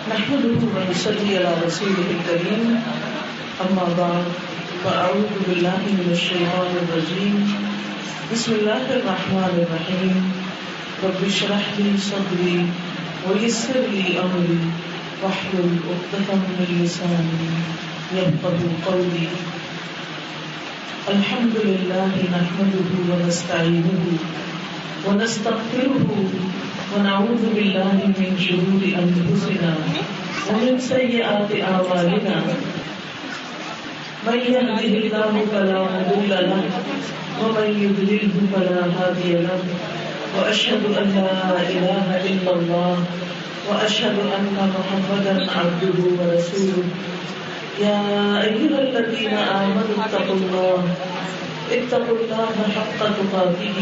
نحمده ونصلي على رسوله الكريم أما بعد فأعوذ بالله من الشيطان الرجيم بسم الله الرحمن الرحيم رب اشرح لي صدري ويسر لي أمري واحلل عقدة من لساني يفقهوا قولي الحمد لله نحمده ونستعينه ونستغفره ونعوذ بالله من شرور أنفسنا ومن سيئات أعمالنا من يهده الله فلا مضل له ومن يضلله فلا هادي له وأشهد أن لا إله إلا الله وأشهد أن محمدا عبده ورسوله يا أيها الذين آمنوا اتقوا الله حق تقاته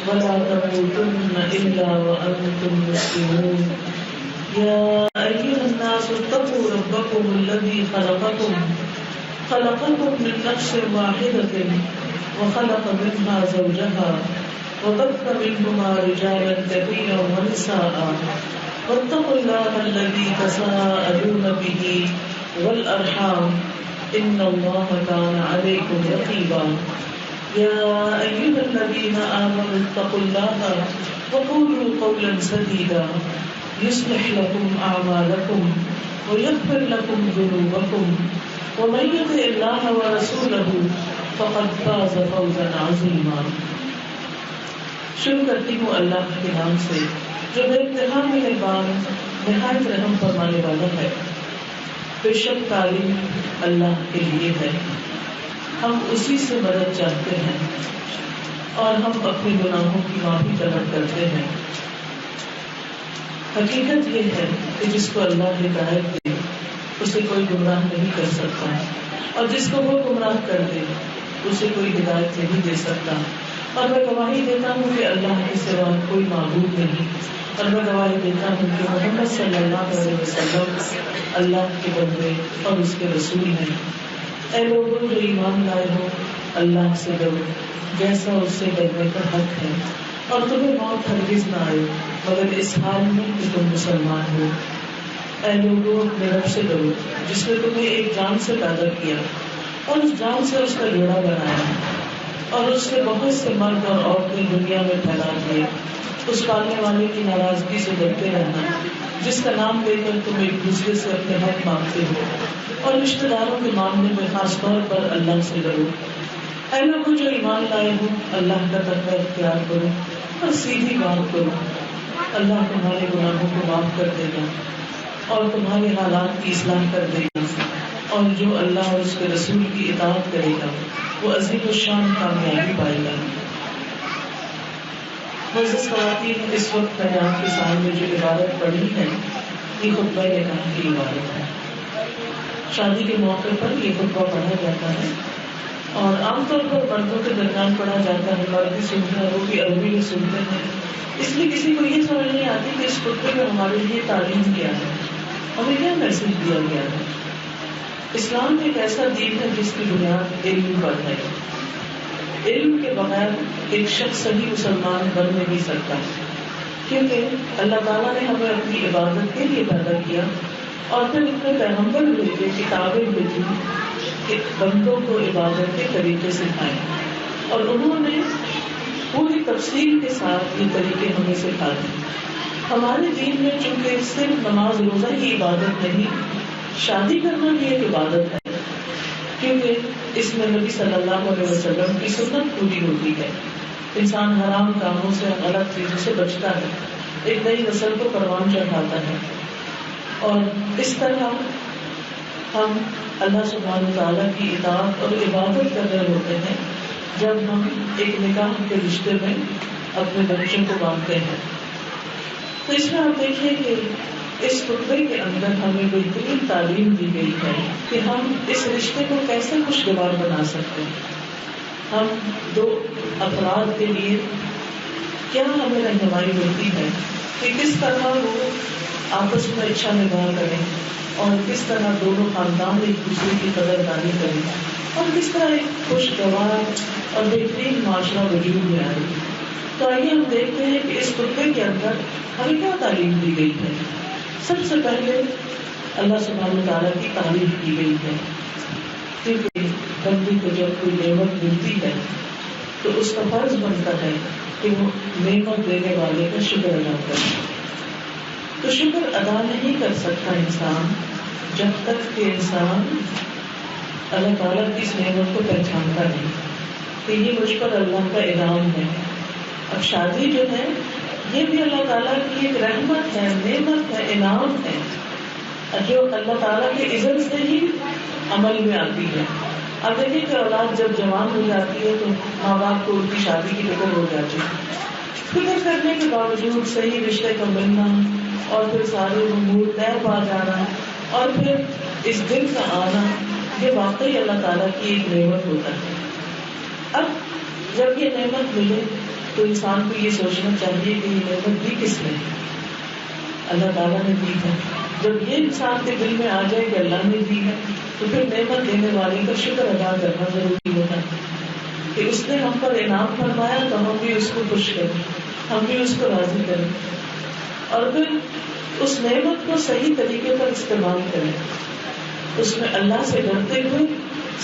ولا تموتن إلا وأنتم مسلمون يا أيها الناس اتقوا ربكم الذي خلقكم من نفس واحدة وخلق منها زوجها وبث منهما رجالا كثيرا ونساء واتقوا الله الذي تساءلون به والأرحام إن الله كان عليكم رقيبا يا أيها الذين آمنوا اتقوا الله وقولوا قولا سديدا يصلح لكم أعمالكم ويغفر لكم ذنوبكم ومن يطع الله ورسوله فقد فاز فوزا عظيما. شروع کرتی ہوں اللہ کے نام سے جو بے انتہا مہربان نہایت رحم فرمانے والا ہے. بے شک تعلیم اللہ کے لیے ہے، ہم اسی سے مدد چاہتے ہیں اور ہم اپنے گناہوں کی معافی طلب کرتے ہیں. حقیقت یہ ہے کہ جس کو اللہ ہدایت دے اسے کوئی گمراہ نہیں کر سکتا اور جس کو وہ گمراہ کر دے اسے کوئی ہدایت نہیں دے سکتا. اور میں گواہی دیتا ہوں کہ اللہ کے سوا کوئی معبود نہیں، اور میں گواہی دیتا ہوں کہ محمد صلی اللہ علیہ وسلم اللہ کے بندے اور اس کے رسول ہیں. اے لوگوں جو ایمان لائے ہو اللہ سے ڈرو جیسا اس سے ڈرنے کا حق ہے، اور تمہیں موت ہرگز نہ آئے مگر اس حال میں کہ تم مسلمان ہو. اے لوگوں اپنے رب سے ڈرو جس نے تمہیں ایک جان سے پیدا کیا اور اس جان سے اس کا جوڑا بنایا اور اس نے بہت سے مرد اور عورتیں دنیا میں پھیلا دیے. اس پالنے والے کی ناراضگی سے ڈرتے رہنا جس کا نام لے کر تم ایک دوسرے سے اپنے حق مانگتے ہو، اور رشتہ داروں کے معاملے میں خاص طور پر اللہ سے ڈرو. اے لوگوں جو ایمان لائے ہو اللہ کا تقوی اختیار کرو اور سیدھی بات کرو. اللہ تمہارے گناہوں کو معاف کر دے گا اور تمہارے حالات کی اصلاح کر دے گا، اور جو اللہ اور اس کے رسول کی اطاعت کرے گا وہ عظیم الشان کامیابی پائے گا. معزز خواتین، اس وقت میں نے آپ کے سامنے جو عبارت پڑھی ہے یہ خطبہ نکاح کی عبارت ہے. شادی کے موقع پر یہ خطبہ پڑھا جاتا ہے اور عام طور پر مردوں کے درمیان پڑھا جاتا ہے. مرد بھی سنتے ہیں، وہ بھی عربی میں سنتے ہیں. اس لیے کسی کو یہ سمجھ نہیں آتی کہ اس خطبے میں ہمارے لیے تعلیم کیا ہے، ہمیں کیا میسج دیا گیا ہے. اسلام ایک ایسا دین ہے جس کی بنیاد علم پر ہے. علم کے بغیر ایک شخص صحیح مسلمان بن نہیں سکتا، کیونکہ اللہ تعالیٰ نے ہمیں اپنی عبادت کے لیے پیدا کیا اور پھر اپنے پیغمبر بھیجے، کتابیں بھیجی کہ بندوں کو عبادت کے طریقے سکھائیں، اور انہوں نے پوری تفصیل کے ساتھ یہ طریقے ہمیں سکھا دی. ہمارے دین میں چونکہ صرف نماز روزہ ہی عبادت نہیں، شادی کرنا بھی ایک عبادت ہے، کیونکہ اس میں نبی صلی اللہ علیہ وسلم کی سنت پوری ہوتی ہے. انسان حرام کاموں سے، غلط چیزوں سے بچتا ہے، ایک نئی نسل کو پروان چڑھاتا ہے. اور اس طرح ہم اللہ سبحانہ تعالیٰ کی اطاعت اور عبادت کر رہے ہوتے ہیں جب ہم ایک نکاح کے رشتے میں اپنے بچوں کو باندھتے ہیں. تو اس میں آپ دیکھیں کہ اس خطبے کے اندر ہمیں بہترین تعلیم دی گئی ہے کہ ہم اس رشتے کو کیسے خوشگوار بنا سکتے ہیں. ہم دو افراد کے لیے کیا ہمیں رہنمائی ہوتی ہے کہ کس طرح وہ آپس میں اچھا نبھا کریں اور کس طرح دونوں خاندان ایک دوسرے کی قدردانی کریں اور کس طرح ایک خوشگوار اور بہترین معاشرہ وجود میں آئے. تو آئیے ہم دیکھتے ہیں کہ اس خطبے کے اندر ہمیں کیا تعلیم دی گئی ہے. سب سے پہلے اللہ سبحانہ تعالیٰ کی تعریف کی گئی ہے، کیونکہ بندے کو جب کوئی نعمت ملتی ہے تو اس کا فرض بنتا ہے کہ وہ نعمت دینے والے کا شکر ادا کرے. تو شکر ادا نہیں کر سکتا انسان جب تک کہ انسان اللہ تعالیٰ کی اس نعمت کو پہچانتا نہیں کہ یہ مجھ پر اللہ کا انعام ہے. اب شادی جو ہے یہ بھی اللہ تعالیٰ کی ایک رحمت ہے، نعمت ہے، انعام ہے، جو اللہ تعالیٰ کے اذن سے ہی عمل میں آتی ہے. اب دیکھیں کہ اولاد جب جوان ہو جاتی ہے تو ماں باپ کو ان کی شادی کی فکر ہو جاتی ہے. فکر کرنے کے باوجود صحیح رشتے کا ملنا اور پھر سارے امور طے پا جانا اور پھر اس دن کا آنا، یہ واقعی اللہ تعالیٰ کی ایک نعمت ہوتا ہے. اب جب یہ نعمت ملے تو انسان کو یہ سوچنا چاہیے کہ یہ نعمت دی کس نے؟ اللہ تعالیٰ نے دی ہے. جب یہ انسان کے دل میں آ جائے کہ اللہ نے دی ہے تو پھر نعمت دینے والے کا شکر ادا کرنا ضروری ہوتا ہے کہ اس نے ہم پر انعام فرمایا تو ہم بھی اس کو خوش کریں، ہم بھی اس کو راضی کریں اور پھر اس نعمت کو صحیح طریقے پر استعمال کریں. اس میں اللہ سے ڈرتے ہوئے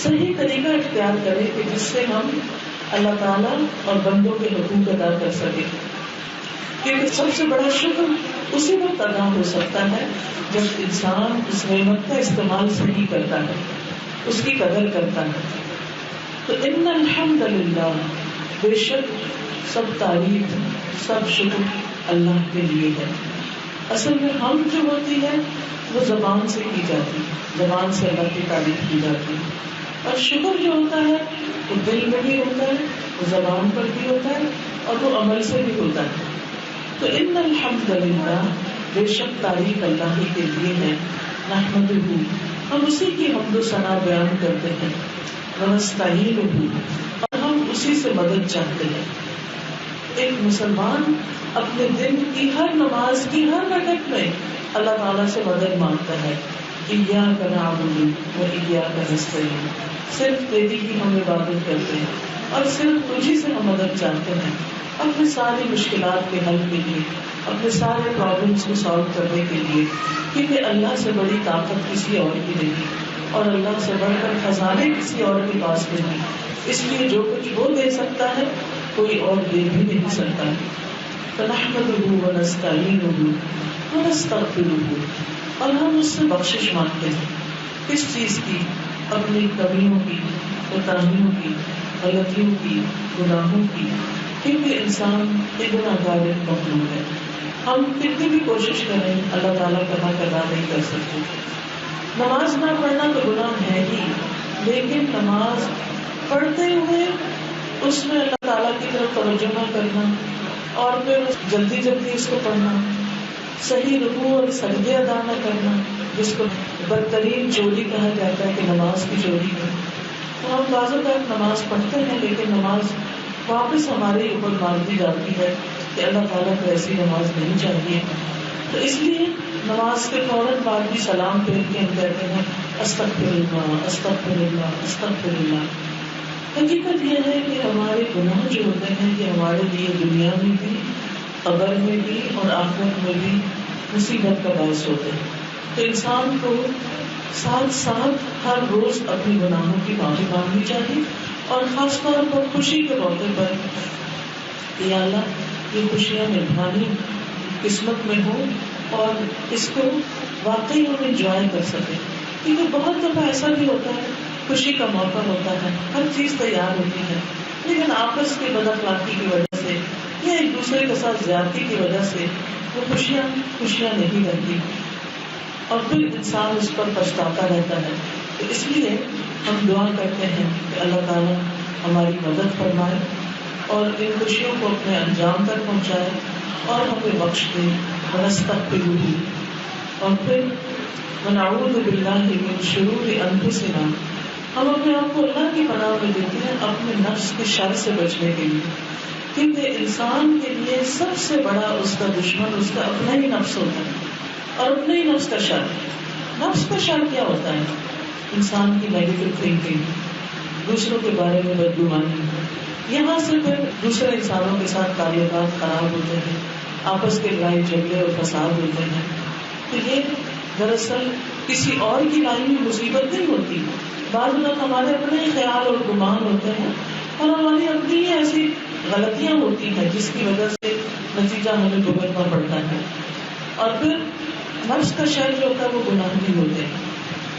صحیح طریقہ اختیار کریں کہ جس سے ہم اللہ تعالیٰ اور بندوں کے حقوق ادا کر سکیں. کیونکہ سب سے بڑا شکر اسی وقت ادا ہو سکتا ہے جب انسان اس نعمت کا استعمال صحیح کرتا ہے، اس کی قدر کرتا ہے. تو ان الحمد للہ، بے شک سب تعریف، سب شکر اللہ کے لیے ہے. اصل میں ہم جو ہوتی ہے وہ زبان سے کی جاتی ہے، زبان سے اللہ کی تعریف کی جاتی ہے، اور شکر جو ہوتا ہے وہ دل میں بھی ہوتا ہے، وہ زبان پر بھی ہوتا ہے اور وہ عمل سے بھی ہوتا ہے. تو ان الحمد للہ، بے شک تعریف اللہ ہی کے لیے ہے. نحمدہ، ہم اسی کی حمد و ثنا بیان کرتے ہیں. ونستعینہ، اور ہم اسی سے مدد چاہتے ہیں. ایک مسلمان اپنے دن کی ہر نماز کی ہر رکعت میں اللہ تعالیٰ سے مدد مانگتا ہے. ایاک نعبد و ایاک نستعین، صرف تیری ہی ہم عبادت کرتے ہیں اور صرف تجھی سے ہم مدد چاہتے ہیں اپنی ساری مشکلات کے حل کے لیے، اپنے سارے پرابلمس کو سالو کرنے کے لیے. کیونکہ اللہ سے بڑی طاقت کسی اور کی نہیں اور اللہ سے بڑھ کر خزانے کسی اور کے پاس نہیں. اس لیے جو کچھ وہ دے سکتا ہے کوئی اور دے بھی نہیں سکتا. فنحمدہ ونستعینہ ونستغفرہ، اور ہم اس سے بخشش مانگتے ہیں. کس چیز کی؟ اپنی کمیوں کی، کوتاہیوں کی، غلطیوں کی، گناہوں کی. کیونکہ انسان ایک گناہگار مخلوق ہے. ہم کتنی بھی کوشش کریں اللہ تعالیٰ کا حق ادا نہیں کر سکتے. نماز نہ پڑھنا تو گناہ ہے ہی، لیکن نماز پڑھتے ہوئے اس میں اللہ تعالیٰ کی طرف توجہ نہ کرنا اور پھر جلدی جلدی اس کو پڑھنا، صحیح رکوع اور سجدے ادا نہ کرنا، جس کو بدترین چوری کہا جاتا ہے کہ نماز کی چوری ہے. تو ہم بعض اوقات نماز پڑھتے ہیں لیکن نماز واپس ہمارے اوپر مار دی جاتی ہے کہ اللہ تعالیٰ کو ایسی نماز نہیں چاہیے. تو اس لیے نماز کے فوراً بعد بھی سلام پھیر کے ہم کہتے ہیں استغفر اللہ، استغفر اللہ، استغفر اللہ. حقیقت یہ ہے کہ ہمارے گناہ جو ہوتے ہیں یہ ہمارے لیے دنیا میں بھی، قبر میں بھی اور آخرت میں بھی مصیبت کا باعث ہوتے ہیں. تو انسان کو ساتھ ساتھ ہر روز اپنے گناہوں کی معافی مانگنی چاہیے اور خاص طور پر خوشی کے موقع پر یا اللہ یہ خوشیاں نبھانی قسمت میں ہو اور اس کو واقعی ہم انجوائے کر سکیں. کیونکہ بہت دفعہ ایسا بھی ہوتا ہے، خوشی کا موقع ہوتا ہے، ہر چیز تیار ہوتی ہے، لیکن آپس کی بد اخلاقی کی وجہ سے یا ایک دوسرے کے ساتھ زیادتی کی وجہ سے وہ خوشیاں نہیں رہتی اور پھر انسان اس پر پچھتاتا رہتا ہے. تو اس لیے ہم دعا کرتے ہیں کہ اللہ تعالیٰ ہماری مدد فرمائے اور ان خوشیوں کو اپنے انجام تک پہنچائے اور ہمیں بخش دے. ونستغفرہ، اور پھر ونعوذ باللہ من شرور انفسنا، ہم اپنے آپ کو اللہ کی پناہ میں دیتے ہیں اپنے نفس کے شر سے بچنے کے لیے. کیونکہ انسان کے لیے سب سے بڑا اس کا دشمن اس کا اپنا ہی نفس ہوتا ہے اور اپنے ہی نفس کا شر. نفس کا شر کیا ہوتا ہے؟ انسان کی نیگیٹو تھنکنگ، دوسروں کے بارے میں بدگمانی، یہاں سے پھر دوسرے انسانوں کے ساتھ تعلقات خراب ہوتے ہیں، آپس کے لڑائی جھگڑے اور فساد ہوتے ہیں. تو یہ دراصل کسی اور کی لائی ہوئی مصیبت نہیں ہوتی. بعض اوقات ہمارے اپنے خیال اور گمان ہوتے ہیں اور ہماری اپنی ایسی غلطیاں ہوتی ہیں جس کی وجہ سے نتیجہ ہمیں بھگتنا پڑتا ہے. اور پھر نفس کا شر جو ہوتا ہے وہ گناہ بھی ہوتے ہیں،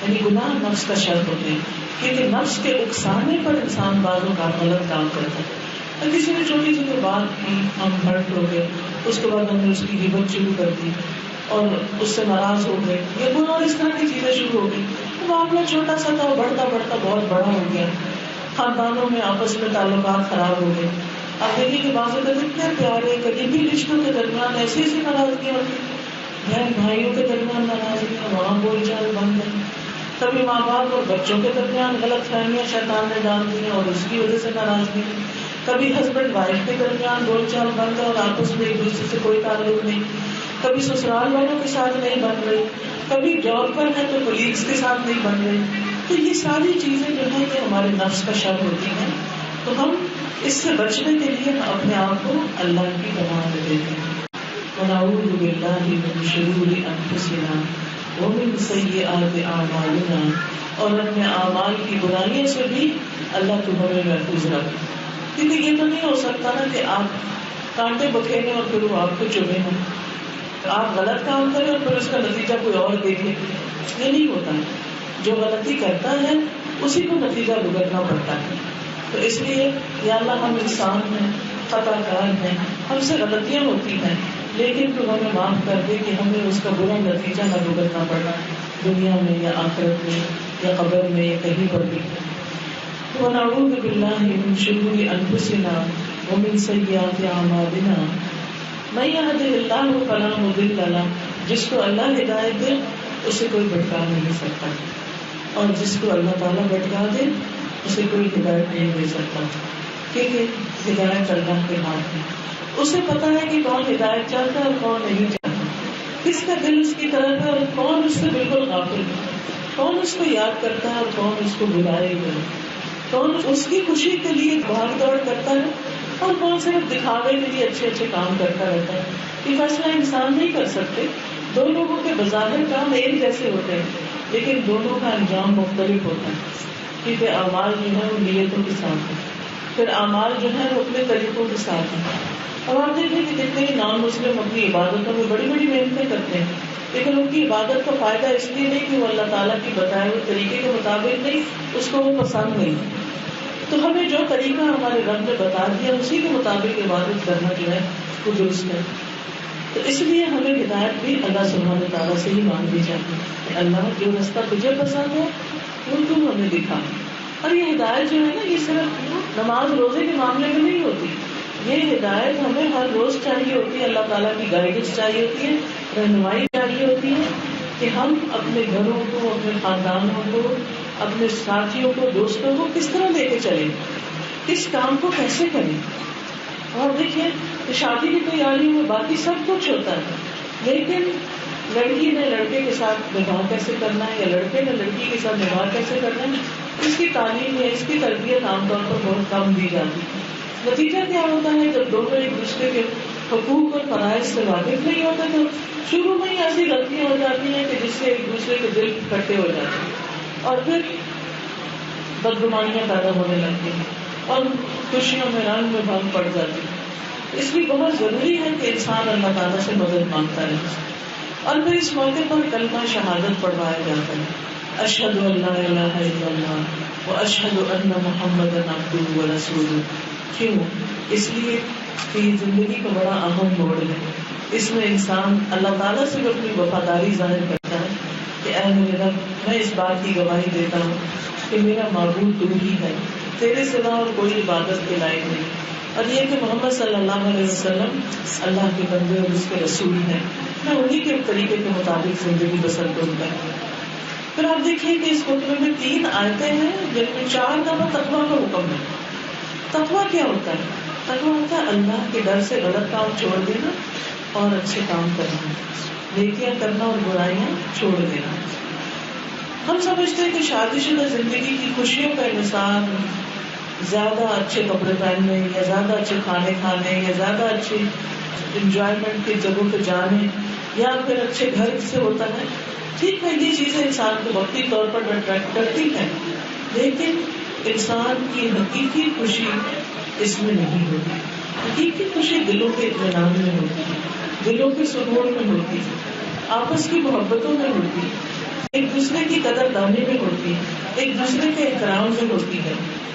یعنی گناہ نفس کا شر ہوتے ہیں، کیونکہ نفس کے اکسانے پر انسان بعضوں کا غلط کام کرتا ہے. اور کسی نے چھوٹی سی بات کی، ہم ہرٹ ہو گئے، اس کے بعد ہم نے اس کی غیبت شروع کر دی اور اس سے ناراض ہو گئے، یا کوئی اور اس طرح کی چیزیں شروع ہو گئی. تو معاملہ چھوٹا سا تھا، بڑھتا بڑھتا بہت بڑا ہو گیا. خاندانوں میں آپس میں تعلقات خراب ہو گئے. آپ دیکھیے کہ بعض اوقات اتنے پیارے قریبی رشتوں کے درمیان ایسی ایسی ناراضگیاں ہوتی، بہن بھائیوں کے درمیان ناراضگیاں، وہاں بول چال بند ہے. کبھی ماں باپ اور بچوں کے درمیان غلط فہمیاں شیطان نے ڈال دی ہیں اور اس کی وجہ سے ناراضگی. کبھی ہسبینڈ وائف کے درمیان بول چال بند ہے اور آپس میں ایک دوسرے سے کوئی تعلق نہیں. کبھی سسرال والوں کے ساتھ نہیں بن رہی، کبھی جاب پر ہے تو کولیگس کے ساتھ نہیں بن رہی. تو یہ ساری چیزیں جو ہیں یہ ہمارے نفس کا شر ہوتی ہیں. تو ہم اس سے بچنے کے لیے اپنے آپ کو اللہ کی پناہ میں دیتے ہیں. ونعوذ باللہ من شرور انفسنا ومن سیئات اعمالنا، اور اپنے اعمال کی برائیوں سے بھی اللہ کو ہمیں محفوظ رکھے. کیونکہ یہ تو نہیں ہو سکتا نا کہ آپ کانٹے بکھیریں اور پھر وہ آپ کو چبھے ہیں، آپ غلط کام کریں اور پھر اس کا نتیجہ کوئی اور دیکھے. یہ نہیں ہوتا. جو غلطی کرتا ہے اسی کو نتیجہ بھگتنا پڑتا ہے. تو اس لیے یا اللہ ہم انسان ہیں، خطا کار ہیں، ہم سے غلطیاں ہوتی ہیں، لیکن تو ہمیں معاف کر دے کہ ہمیں اس کا برا نتیجہ نہ بھگتنا پڑا دنیا میں یا آخرت میں یا قبر میں یا کہیں پر بھی. ونعوذ باللہ من شرور انفسنا ومن سیئات اعمالنا من یہدہ اللہ فلا مضل لہ، جس کو اللہ ہدایت دے اسے کوئی بھٹکا نہیں سکتا، اور جس کو اللہ تعالیٰ بھٹکا دے اسے کوئی ہدایت نہیں دے سکتا. کیونکہ ہدایت اللہ کے ہاتھ میں، اسے پتا ہے کہ کون ہدایت چاہتا ہے اور کون نہیں چاہتا، کس کا دل اس کی طرف ہے اور کون اس سے بالکل غافل ہے، کون اس کو یاد کرتا ہے اور کون اس کو بلائے گا، کون اس کی خوشی کے لیے بھاگ دوڑ کرتا ہے اور کون صرف دکھاوے کے لیے اچھے اچھے کام کرتا رہتا ہے. یہ فیصلہ انسان نہیں کر سکتے. دو لوگوں کے بظاہر کام ایک جیسے ہوتے ہیں لیکن دونوں کا انجام مختلف ہوتا ہے، کیونکہ اعمال جو ہے وہ نیتوں کے ساتھ ہے، پھر اعمال جو ہے وہ اپنے طریقوں کے ساتھ ہے. اب آپ دیکھیں کہ جتنے نان مسلم اپنی عبادتوں میں بڑی بڑی محنتیں کرتے ہیں، لیکن ان کی عبادت کا فائدہ اس لیے نہیں کہ وہ اللہ تعالیٰ کی بتائے ہوئے طریقے کے مطابق نہیں، اس کو وہ پسند نہیں. تو ہمیں جو طریقہ ہمارے رب نے بتا دیا اسی کے مطابق عبادت کرنا جو ہے وہ درست ہے. تو اس لیے ہمیں ہدایت بھی اللہ سبحانہ تعالیٰ سے ہی مانگنی چاہیے کہ اللہ جو رستہ تجھے پسند ہے وہ تم ہمیں دکھا. اور یہ ہدایت جو ہے نا یہ صرف نماز روزے کے معاملے میں نہیں ہوتی، یہ ہدایت ہمیں ہر روز چاہیے ہوتی ہے. اللہ تعالیٰ کی گائیڈنس چاہیے ہوتی ہے، رہنمائی چاہیے ہوتی ہے کہ ہم اپنے گھروں کو، اپنے خاندانوں کو، اپنے ساتھیوں کو، دوستوں کو کس طرح لے کے چلیں، کس کام کو کیسے کریں. اور دیکھیے کہ شادی کی تیاری میں باقی سب کچھ ہوتا ہے، لیکن لڑکی نے لڑکے کے ساتھ نباہ کیسے کرنا ہے یا لڑکے نے لڑکی کے ساتھ نباہ کیسے کرنا ہے، اس کی تعلیم یا اس کی تربیت عام طور پر بہت کم دی جاتی ہے. نتیجہ کیا ہوتا ہے جب دونوں ایک دوسرے کے حقوق اور فرائض سے واقف نہیں ہوتے تو شروع میں ہی ایسی غلطیاں ہو جاتی ہیں کہ جس سے ایک دوسرے کے دل کٹے ہو جاتے ہیں اور پھر بدگمانیاں پیدا ہونے لگتی ہیں اور خوشیوں میں رنگ میں بھنگ پڑ جاتی ہے. اس لیے بہت ضروری ہے کہ انسان اللہ تعالیٰ سے مدد مانگتا رہے. اور پھر اس موقع پر کلمہ شہادت پڑھوایا جاتا ہے، اشہد ان لا الہ الا اللہ واشہد ان محمدا عبدہ ورسولہ. کیوں؟ اس لیے کہ یہ زندگی کا بڑا اہم موڑ ہے. اس میں انسان اللہ تعالیٰ سے بھی اپنی وفاداری ظاہر کرتا ہے کہ اے میرے رب، میں اس بات کی گواہی دیتا ہوں کہ میرا معبود تو ہی ہے، تیرے سوا اور کوئی عبادت کے لائق نہیں، اور یہ کہ محمد صلی اللہ علیہ وسلم اللہ کے بندے اور اس کے رسول ہیں، میں انہی کے طریقے کے مطابق زندگی بسر کروں گا. پھر آپ دیکھیے کہ اس خطبے میں 3 آیتیں ہیں جن میں 4 دفعہ تقویٰ کا حکم ہے. تقویٰ کیا ہوتا ہے؟ تقویٰ ہوتا ہے اللہ کے ڈر سے غلط کام چھوڑ دینا اور اچھے کام کرنا، نیکیاں کرنا اور برائیاں چھوڑ دینا. ہم سمجھتے ہیں کہ شادی شدہ زندگی کی خوشیوں کا انحصار زیادہ اچھے کپڑے پہننے یا زیادہ اچھے کھانے کھانے یا زیادہ اچھے انجوائمنٹ کی جگہوں پہ جانے یا پھر اچھے گھر سے ہوتا ہے. ٹھیک ہے یہ چیزیں انسان کو وقتی طور پر اٹریکٹ کرتی ہیں، لیکن انسان کی حقیقی خوشی اس میں نہیں ہوتی. حقیقی خوشی دلوں کے اطمینان میں ہوتی ہے، دلوں کے سکون میں ہوتی ہے، آپس کی محبتوں میں ہوتی ہے، ایک دوسرے کی قدر دانی میں ہوتی ہے، ایک دوسرے کے احترام میں ہوتی ہے.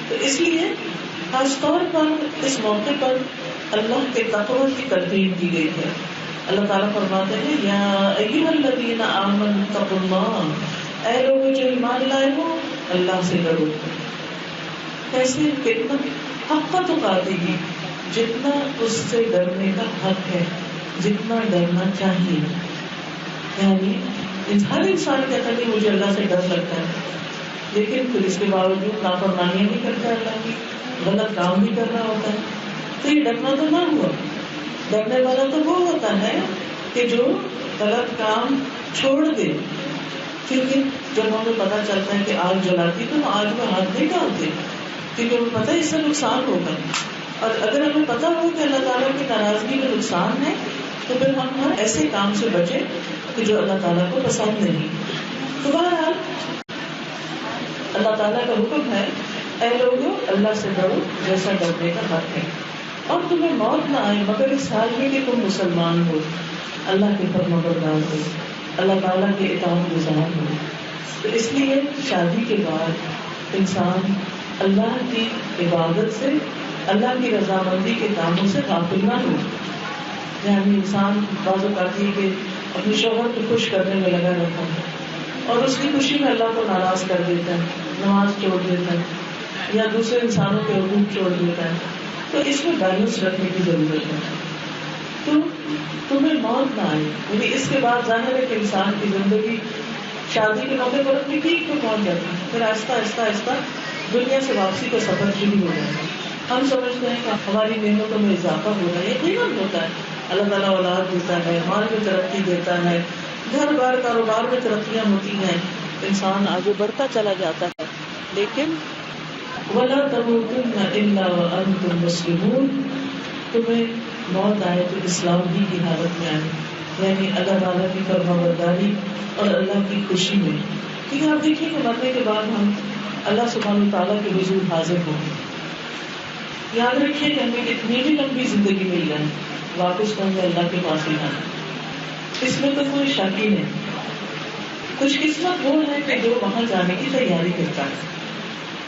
تو اس لیے خاص طور پر اس موقع پر اللہ کے تقوی کی تلقین کی گئی ہے. اللہ تعالیٰ فرماتے ہیں یا ایھا الذین آمنوا اتقوا اللہ، اے لوگوں جو ایمان لائے ہو اللہ سے ڈرو. کیسے؟ کتنا؟ حق تقاته، جتنا اس سے ڈرنے کا حق ہے، جتنا ڈرنا چاہیے. یعنی ہر انسان کہتا ہے کہ مجھے اللہ سے ڈر لگتا ہے، لیکن پھر اس کے باوجود نافرمانیاں بھی کرتا ہے، اللہ کی غلط کام بھی کر رہا ہوتا ہے. تو یہ ڈرنا تو نہ ہوا. ڈرنے والا تو وہ ہوتا ہے کہ جو غلط کام چھوڑ دے. کیونکہ جب ہمیں پتا چلتا ہے کہ آگ جلاتی تو ہم آگ میں ہاتھ نہیں ڈالتے، کیونکہ ہمیں پتا ہے اس سے نقصان ہوگا. اور اگر ہمیں پتا ہو کہ اللہ تعالیٰ کی ناراضگی میں نقصان ہے تو پھر ہم ہر ایسے کام سے بچیں کہ جو اللہ تعالیٰ کو پسند نہیں. تو بہرحال اللہ تعالیٰ کا حکم ہے اے لوگوں اللہ سے ڈرو جیسا ڈرنے کا حق ہے، اور تمہیں موت نہ آئے مگر اس حال میں کہ تم مسلمان ہو، اللہ کے فرمانبردار ہو، اللہ تعالیٰ کے اطاعت گزار ہو. تو اس لیے شادی کے بعد انسان اللہ کی عبادت سے، اللہ کی رضامندی کے کاموں سے غافل نہ ہو. یعنی انسان بعض اوقات یہ کہ اپنے شوہر کو خوش کرنے میں لگا رہتا ہے اور اس کی خوشی میں اللہ کو ناراض کر دیتا ہے، نماز چھوڑ دیتا ہے یا دوسرے انسانوں کے حقوق چھوڑ دیتا ہے. تو اس میں بیلنس رکھنے کی ضرورت ہے. تو تمہیں موت نہ آئے، یعنی اس کے بعد ظاہر ہے کہ انسان کی زندگی شادی کے موقع پر اپنی پیک پہ پہنچ جاتی ہے، پھر آہستہ آہستہ آہستہ دنیا سے واپسی کا سفر شروع ہو جاتا ہے. ہم سمجھتے ہیں کہ ہماری نعمتوں میں اضافہ ہو رہا ہے، یقیناً ہوتا ہے. اللہ تعالیٰ اولاد دیتا ہے، مال میں ترقی دیتا ہے، گھر بار کاروبار میں ترقیاں ہوتی ہیں، انسان آگے بڑھتا چلا جاتا ہے. لیکن وَلَا تَمُوتُنَّ إِلَّا وَأَنْتُمْ مُسْلِمُونَ، تمہیں موت آئے تو اسلام ہی کی حالت میں آئے، یعنی اللہ تعالیٰ کی فرمانبرداری اور اللہ کی خوشی میں. کیونکہ آپ دیکھیے کہ مرنے کے بعد ہم اللہ سبحانہ وتعالیٰ کے حضور حاضر ہوں گے. یاد رکھیے کہ ہمیں اتنی بھی لمبی زندگی مل جائے واپس ہوں گے اللہ کے پاس ہی آنا، اس میں تو کوئی شک ہی نہیں. خوش قسمت وہ ہے کہ جو وہاں جانے کی تیاری کرتا ہے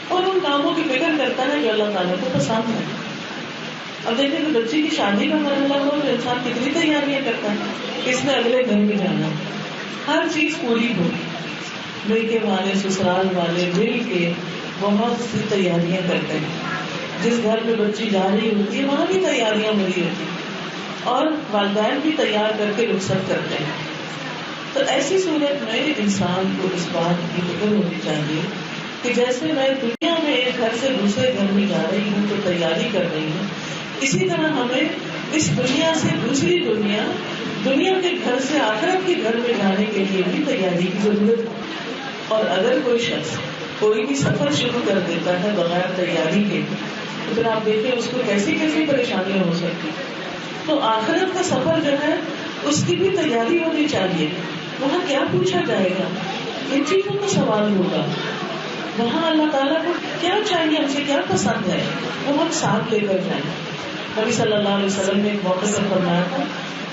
اور ان کاموں کی فکر کرتا ہے جو اللہ تعالیٰ کو پسند ہے. اب دیکھیں کہ بچے کی شادی کا مرحلہ ہو تو انسان کتنی تیاریاں کرتا ہے، اس نے اگلے گھر میں جانا، ہر چیز پوری ہو، میکے والے سسرال والے مل کے بہت سی تیاریاں کرتے ہیں. جس گھر میں بچی جا رہی ہوتی ہے وہاں بھی تیاریاں ہو رہی ہوتی ہیں اور والدین بھی تیار کر کے رخصت کرتے ہیں. تو ایسی صورت میں انسان کو اس بات کی فکر ہونی چاہیے کہ جیسے میں دنیا میں ایک گھر سے دوسرے گھر میں جا رہی ہوں تو تیاری کر رہی ہوں، اسی طرح ہمیں اس دنیا سے دوسری دنیا کے گھر سے آخرت کے گھر میں جانے کے لیے بھی تیاری کی ضرورت ہے. اور اگر کوئی شخص کوئی بھی سفر شروع کر دیتا ہے بغیر تیاری کے تو پھر آپ دیکھیں اس کو کیسی کیسی پریشانیاں ہو سکتی. تو آخرت کا سفر جو ہے اس کی بھی تیاری ہونی چاہیے. وہاں کیا پوچھا جائے گا، ان چیزوں کا سوال ہوگا. وہاں اللہ تعالیٰ کو کیا چاہیے، ہم سے کیا پسند ہے، وہ ہم ساتھ لے کر جائیں. نبی صلی اللہ علیہ وسلم نے ایک موقع پر فرمایا تھا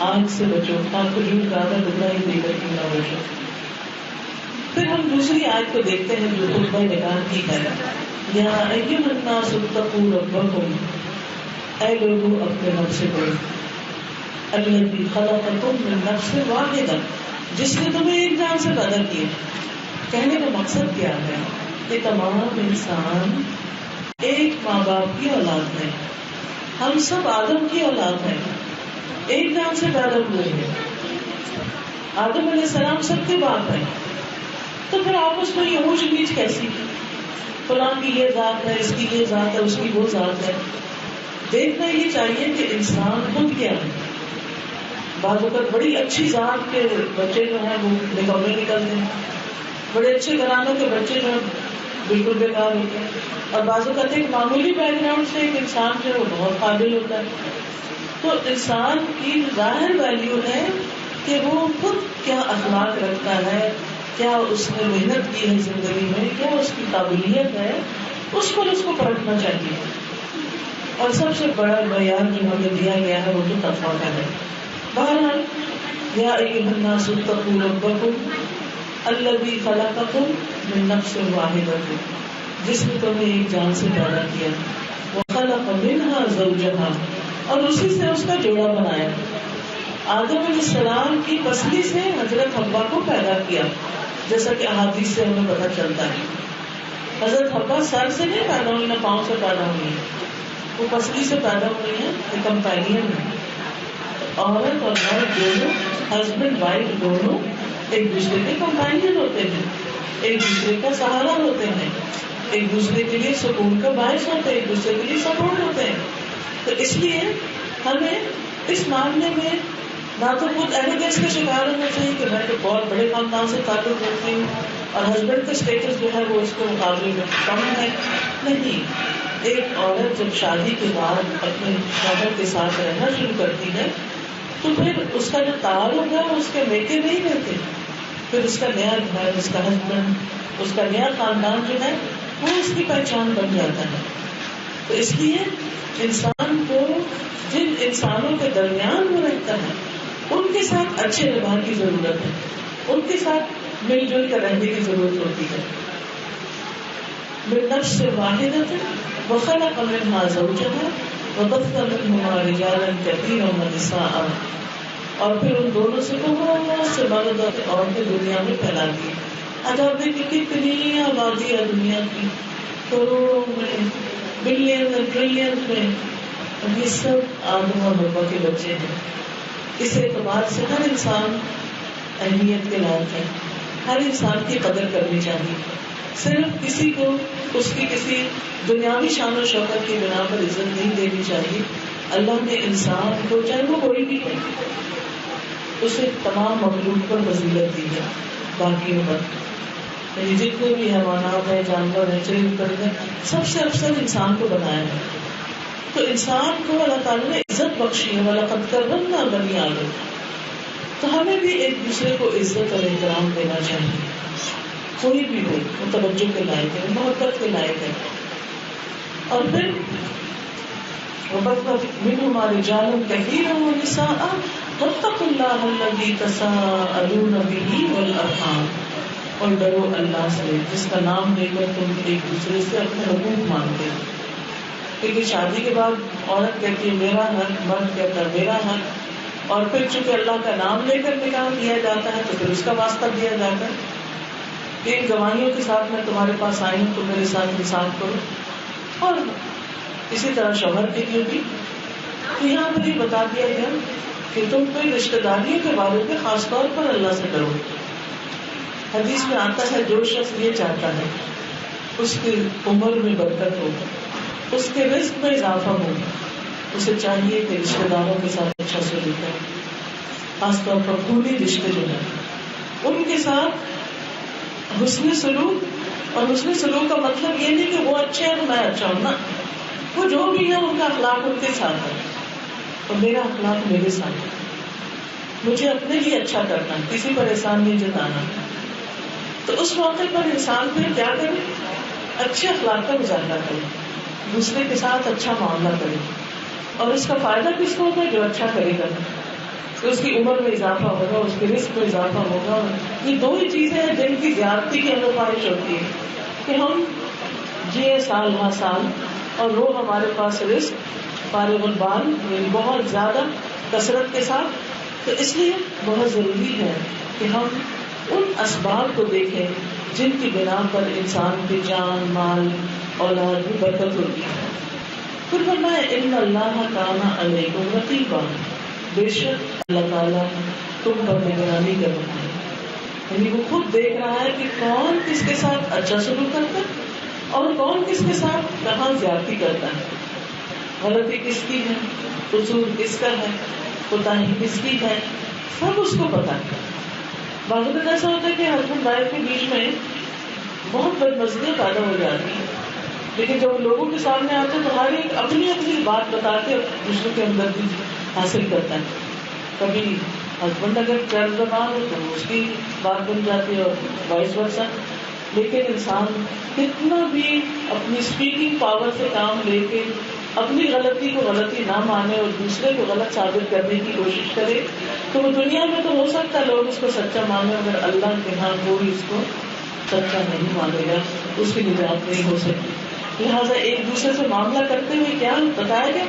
آگ سے بچو، آپ کو جھوٹ کہا تھا ٹکڑا ہی دے کر کیوں نہ بچو. پھر ہم دوسری آیت کو دیکھتے ہیں جو خطبہ نکاح کی ہے، یا ایھا الناس اتقوا ربکم، اے لوگوں اپنے رب سے ڈرو، الذی خلقکم من نفس واحدہ، جس نے تمہیں ایک جان سے پیدا کیا. کہنے کا مقصد کیا ہے کہ تمام انسان ایک ماں باپ کی اولاد ہے، ہم سب آدم کی اولاد ہیں، ایک جان سے پیدا ہوئے ہیں. آدم علیہ السلام سب کے باپ ہیں. تو پھر آپس میں یہ اونچ نیچ کیسی، فلاں کی یہ ذات ہے، اس کی یہ ذات ہے، اس کی وہ ذات ہے. دیکھنا یہ چاہیے کہ انسان خود کیا ہے. بعض اوقات بڑی اچھی ذات کے بچے جو ہیں وہ نکمے نکلتے ہیں، بڑے اچھے گھرانوں کے بچے جو ہیں بالکل بیکار ہوتے ہیں، اور بعض اوقات ایک معمولی بیک گراؤنڈ سے ایک انسان جو ہے وہ بہت قابل ہوتا ہے. تو انسان کی ظاہر ویلیو ہے کہ وہ خود کیا اخلاق رکھتا ہے، کیا اس نے محنت کی ہے زندگی میں، کیا اس کی قابلیت ہے، اس پر اس کو پرکھنا چاہیے. اور سب سے بڑا معیار جو ہمیں دیا گیا ہے وہ تو تقویٰ کا ہے. بہرحال یا ایھا الناس اتقوا ربکم الذی خلقکم من نفس واحدۃ، جس نے تمہیں ایک جان سے پیدا کیا، وخلق منها زوجها، اور اسی سے اس کا جوڑا بنایا. آدم علیہ السلام کی پسلی سے حضرت حوا کو پیدا کیا، جیسا کہ احادیث سے ہمیں پتہ چلتا ہے. حضرت حوا سر سے نہیں پیدا ہوئی، نہ پاؤں سے پیدا ہوئی، وہ پسلی سے پیدا ہوئی ہیں. یہ کمپینین ہے. عورت اور مرد دونوں، ہسبینڈ وائف دونوں ایک دوسرے کے کمپینین ہوتے ہیں، ایک دوسرے کا سہارا ہوتے ہیں، ایک دوسرے کے لیے سکون کا باعث ہوتے ہیں، ایک دوسرے کے لیے سپورٹ ہوتے ہیں. تو اس لیے ہمیں اس معاملے میں نہ تو خود ایروگینس کا شکار ہونا چاہیے کہ میں تو بہت بڑے خاندان سے تعلق رکھتی ہوں اور ہسبینڈ کا اسٹیٹس جو ہے وہ اس کے مقابلے میں کم ہے. نہیں، ایک عورت جب شادی کے بعد اپنے شوہر کے ساتھ رہنا شروع کرتی ہے تو پھر اس کا جو تعلق ہے اس کے میکے نہیں رہتے، پھر اس کا نیا گھر، اس کا ہسبینڈ، اس کا نیا خاندان جو ہے وہ اس کی پہچان بن جاتا ہے. تو اس لیے انسان کو جن انسانوں کے درمیان وہ رہتا ہے ان کے ساتھ اچھے ویوہار کی ضرورت ہے، ان کے ساتھ مل جل کر رہنے کی ضرورت ہوتی ہے. من نفس واحدۃ وخلق منها زوجها وبث منهما رجالا كثيرا ونساء، اور پھر ان دونوں سے بہت سے مرد اور عورتیں دنیا میں پھیلا دی. آج آپ دیکھیں کتنی آبادی ہے دنیا کی، کروڑوں میں، بلین ٹریلین میں، یہ سب آدم اور حوا کے بچے ہیں. اس اعتبار سے ہر انسان اہمیت کے لائق ہے، ہر انسان کی قدر کرنی چاہیے. صرف کسی کو اس کی کسی دنیاوی شان و شوکت کی بنا پر عزت نہیں دینی چاہیے. اللہ نے انسان کو، چاہے وہ کوئی بھی ہے، اسے تمام مخلوق پر فضیلت دی ہے باقیوں پر. یعنی جتنے بھی حیوانات ہیں، جانور ہیں، چرند پرند ہیں، سب سے افضل انسان کو بنایا ہے. تو انسان کو اللہ تعالیٰ نے عزت بخشی ہے، وَلَقَدْ كَرَّمْنَا بَنِي آدَمَ. تو ہمیں بھی ایک دوسرے کو عزت اور احترام دینا چاہیے. کوئی بھی ہو وہ توجہ کے لائق ہے، محبت کے لائق ہے. اور پھر وَبَثَّ مِنْهُمَا رِجَالًا كَثِيرًا وَنِسَاءً وَاتَّقُوا اللَّهَ الَّذِي تَسَاءَلُونَ بِهِ وَالْأَرْحَامَ، اور ڈرو اللہ سے جس کا نام لے کر تم ایک دوسرے سے اپنے حقوق مانگتے ہو. کیونکہ شادی کے بعد عورت کہتی ہے میرا حق، مرد کہتا ہے میرا حق، اور پھر چونکہ اللہ کا نام لے کر نکاح کیا جاتا ہے تو پھر اس کا واسطہ دیا جاتا ہے کہ ان گواہیوں کے ساتھ میں تمہارے پاس آئی ہوں تو میرے ساتھ انصاف کرو. اور اسی طرح شوہر کے لیے بھی یہاں پر یہ بتا دیا گیا کہ تم کوئی رشتہ داریوں کے بارے میں خاص طور پر اللہ سے ڈرو. حدیث میں آتا ہے جو شخص یہ چاہتا ہے اس کی عمر میں برکت ہو، اس کے رزق میں اضافہ ہو، اسے چاہیے کہ رشتہ داروں کے ساتھ اچھا سلوک کرے، خاص طور پر خونی رشتے جو ہیں ان کے ساتھ حسن سلوک. اور حسن سلوک کا مطلب یہ نہیں کہ وہ اچھے ہیں تو میں اچھا ہوں، نا، وہ جو بھی ہے ان کا اخلاق ان کے ساتھ ہے اور میرا اخلاق میرے ساتھ ہے. مجھے اپنے لیے اچھا کرنا، کسی پر احسان نہیں جتانا. تو اس موقع پر انسان پھر کیا کرے؟ اچھے اخلاق کا مظاہرہ کرے، دوسرے کے ساتھ اچھا معاملہ کرے. اور اس کا فائدہ کس کو ہوگا؟ جو اچھا کرے گا، تو اس کی عمر میں اضافہ ہوگا، اس کے رزق میں اضافہ ہوگا. یہ دو ہی چیزیں ہیں جن کی زیادتی کی ہمیں خواہش ہوتی ہے کہ ہم جیے سال ہاں سال اور وہ ہمارے پاس رزق فارغ البال، یعنی بہت زیادہ کثرت کے ساتھ. تو اس لیے بہت ضروری ہے کہ ہم ان اسباب کو دیکھیں جن کی بنا پر انسان کی جان، مال، اولاد میں برکت ہوتی ہے. پھر فرمایا ان اللہ کان علیکم رقیبا، بے شک اللہ تعالیٰ تم پر نگرانی کر رہا ہے. یعنی وہ خود دیکھ رہا ہے کہ کون کس کے ساتھ اچھا سلوک کرتا ہے اور کون کس کے ساتھ کہاں زیادتی کرتا ہے، غلطی کس کی ہے، قصور کس کا ہے، کوتاہی کس کی ہے، سب اس کو پتا ہے. بعض اوقات ایسا ہوتا ہے کہ ہسبینڈ وائف کے بیچ میں بہت بدمزگیاں پیدا ہو جاتی ہیں، لیکن جب لوگوں کے سامنے آتے ہیں تو ہر ایک اپنی اپنی بات بتا کے دوسروں کے ہمدردی حاصل کرتا ہے. کبھی ہسبینڈ اگر چر زبان ہو تو اس کی بات بن جاتی ہے اور وائس ورسا. لیکن انسان کتنا بھی اپنی اسپیکنگ پاور سے کام لے کے اپنی غلطی کو غلطی نہ مانے اور دوسرے کو غلط ثابت کرنے کی کوشش کرے تو وہ دنیا میں تو ہو سکتا ہے لوگ اس کو سچا مانے، اگر اللہ کے ہاں کوئی اس کو سچا نہیں مانے گا اس کی نجات نہیں ہو سکتی. لہٰذا ایک دوسرے سے معاملہ کرتے ہوئے کیا بتایا گیا،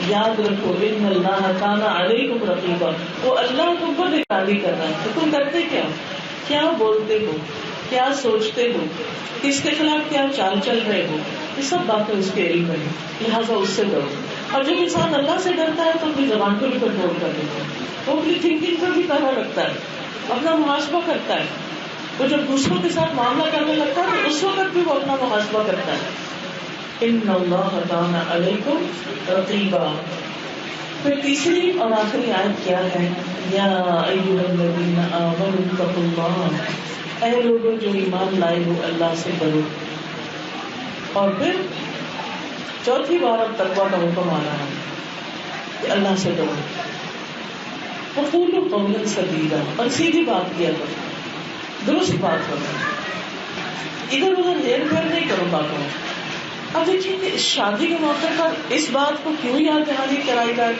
یاد رکھو ان اللہ کان علیکم رقیبا، وہ اللہ تم پر نگرانی کر رہا ہے. تو تم کرتے کیا بولتے ہو، کیا سوچتے ہو، کس کے خلاف کیا چال چل رہے ہو، یہ سب باتیں اس کے علم میں ہیں. لہٰذا اس سے ڈرو. اور جب انسان اللہ سے ڈرتا ہے تو اپنی زبان کو بھی کنٹرول کر لیتا ہے، وہ اپنی تھنکنگ پر بھی پہرا رکھتا ہے، اپنا محاسبہ کرتا ہے. وہ جب دوسروں کے ساتھ معاملہ کرنے لگتا ہے تو اس وقت بھی وہ اپنا محاسبہ کرتا ہے. ان اللہ کان علیکم رقیبا. پھر تیسری اور آخری آیت کیا ہے، یا ایھا الذین آمنوا اتقوا اللہ، اے لوگوں جو ایمان لائے ہو اللہ سے ڈرو. اور پھر چوتھی بار اب تقویٰ کا حکم آ رہا ہے کہ اللہ سے ڈرو. وقولوا قولا سدیدا، اور سیدھی بات کیا کرو، درست بات کرو، ادھر ادھر ہیر پھیر نہیں کرو باتوں میں. اب دیکھیے کہ شادی کے موقع پر اس بات کو کیوں یاد دہانی کرائی جائے،